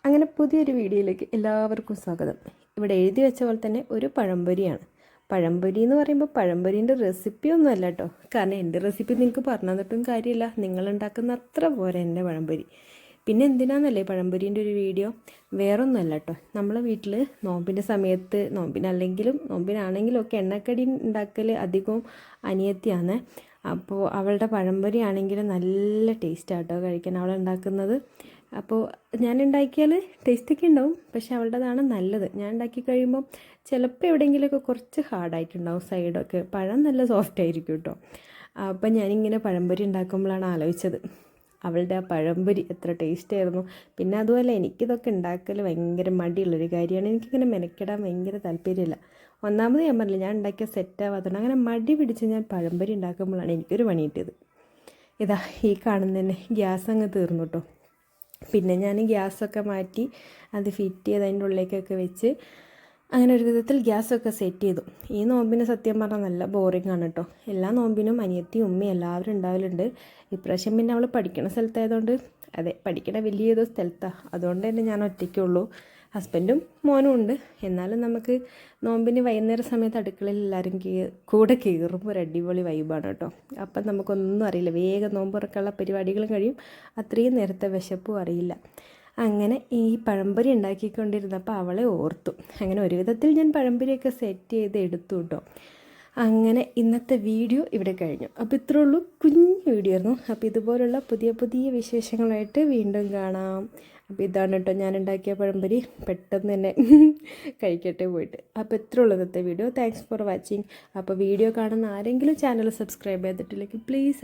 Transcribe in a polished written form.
അങ്ങനെ പുതിയൊരു വീഡിയോയിലേക്ക് എല്ലാവർക്കും സ്വാഗതം. ഇവിടെ എഴുതി വെച്ച പോലെ തന്നെ ഒരു പഴംപൊരിയാണ്. പഴംപൊരി എന്ന് പറയുമ്പോൾ പഴംപൊരീൻ്റെ റെസിപ്പി ഒന്നും അല്ല കേട്ടോ. കാരണം എൻ്റെ റെസിപ്പി നിങ്ങൾക്ക് പറഞ്ഞു തന്നിട്ടും കാര്യമില്ല, നിങ്ങളുണ്ടാക്കുന്ന അത്ര പോരാ എൻ്റെ പഴംപൊരി. പിന്നെ എന്തിനാണെന്നല്ലേ പഴംപൊരീൻ്റെ ഒരു വീഡിയോ, വേറൊന്നുമല്ല കേട്ടോ. നമ്മളെ വീട്ടിൽ നോമ്പിൻ്റെ സമയത്ത്, നോമ്പിനല്ലെങ്കിലും നോമ്പിനാണെങ്കിലും ഒക്കെ എണ്ണക്കടി ഉണ്ടാക്കൽ അധികവും അനിയത്തിയാണ്. അപ്പോൾ അവളുടെ പഴംപൊരി ആണെങ്കിൽ നല്ല ടേസ്റ്റാണ് കേട്ടോ കഴിക്കാൻ അവളുണ്ടാക്കുന്നത്. അപ്പോൾ ഞാൻ ഉണ്ടാക്കിയാൽ ടേസ്റ്റൊക്കെ ഉണ്ടാവും, പക്ഷേ അവളുടേതാണ് നല്ലത്. ഞാൻ ഉണ്ടാക്കി കഴിയുമ്പോൾ ചിലപ്പോൾ എവിടെയെങ്കിലുമൊക്കെ കുറച്ച് ഹാർഡായിട്ടുണ്ടാവും സൈഡൊക്കെ. പഴം നല്ല സോഫ്റ്റ് ആയിരിക്കും കേട്ടോ. അപ്പം ഞാനിങ്ങനെ പഴംപൊരി ഉണ്ടാക്കുമ്പോഴാണ് ആലോചിച്ചത് അവളുടെ ആ പഴംപൊരി എത്ര ടേസ്റ്റ് ആയിരുന്നു. പിന്നെ അതുപോലെ എനിക്കിതൊക്കെ ഉണ്ടാക്കൽ ഭയങ്കര മടിയുള്ളൊരു കാര്യമാണ്. എനിക്കിങ്ങനെ മെനക്കെടാൻ ഭയങ്കര താല്പര്യമില്ല. ഒന്നാമത് ഞാൻ പറഞ്ഞില്ല, ഞാൻ ഉണ്ടാക്കിയ സെറ്റാവാത്തതുകൊണ്ട് അങ്ങനെ മടി പിടിച്ച് ഞാൻ പഴംപൊരി ഉണ്ടാക്കുമ്പോഴാണ് എനിക്കൊരു പണി കിട്ടിയത്. ഇതാ ഈ കാണുന്നതന്നെ ഗ്യാസ് അങ്ങ് തീർന്നു കേട്ടോ. പിന്നെ ഞാൻ ഗ്യാസൊക്കെ മാറ്റി അത് ഫിറ്റ് ചെയ്ത് അതിൻ്റെ ഉള്ളിലേക്കൊക്കെ വെച്ച് അങ്ങനെ ഒരു വിധത്തിൽ ഗ്യാസൊക്കെ സെറ്റ് ചെയ്തു. ഈ നോമ്പിന് സത്യം പറഞ്ഞാൽ നല്ല ബോറിംഗ് ആണ് കേട്ടോ. എല്ലാ നോമ്പിനും അനിയത്തിയും ഉമ്മയും എല്ലാവരും ഉണ്ടാവലുണ്ട്. ഇപ്രാവശ്യം പിന്നെ അവൾ പഠിക്കണ സ്ഥലത്തായതുകൊണ്ട്, അതെ പഠിക്കണ വലിയൊരു സ്ഥലത്താണ്, അതുകൊണ്ട് തന്നെ ഞാൻ ഒറ്റയ്ക്കുള്ളൂ. ഹസ്ബൻഡും മോനും ഉണ്ട്. എന്നാലും നമുക്ക് നോമ്പിന് വൈകുന്നേര സമയത്ത് അടുക്കളയിൽ എല്ലാവരും കൂടെ കയറുമ്പോൾ ഒരു അടിപൊളി വൈബാണ് കേട്ടോ. അപ്പം നമുക്കൊന്നും അറിയില്ല, വേഗം നോമ്പ് തുറക്കാനുള്ള പരിപാടികളും കഴിയും, അത്രയും നേരത്തെ വിശപ്പും അറിയില്ല. അങ്ങനെ ഈ പഴംപൊരി ഉണ്ടാക്കിക്കൊണ്ടിരുന്നപ്പോൾ അവളെ ഓർത്തു. അങ്ങനെ ഒരു വിധത്തിൽ ഞാൻ പഴംപൊരിയൊക്കെ സെറ്റ് ചെയ്ത് എടുത്തു കേട്ടോ. അങ്ങനെ ഇന്നത്തെ വീഡിയോ ഇവിടെ കഴിഞ്ഞു. അപ്പോൾ ഇത്രേ ഉള്ളൂ, കുഞ്ഞു വീഡിയോ ആയിരുന്നു. അപ്പോൾ ഇതുപോലുള്ള പുതിയ പുതിയ വിശേഷങ്ങളായിട്ട് വീണ്ടും കാണാം. അപ്പോൾ ഇതാണ് കേട്ടോ ഞാൻ ഉണ്ടാക്കിയ പഴംപൊരി. പെട്ടെന്ന് തന്നെ കഴിക്കട്ടെ പോയിട്ട്. അപ്പോൾ ഇത്രേ ഉള്ളൂ ഇന്നത്തെ വീഡിയോ. Thanks for watching. അപ്പോൾ വീഡിയോ കാണുന്ന ആരെങ്കിലും ചാനൽ സബ്സ്ക്രൈബ് ചെയ്തിട്ടില്ലെങ്കിൽ പ്ലീസ്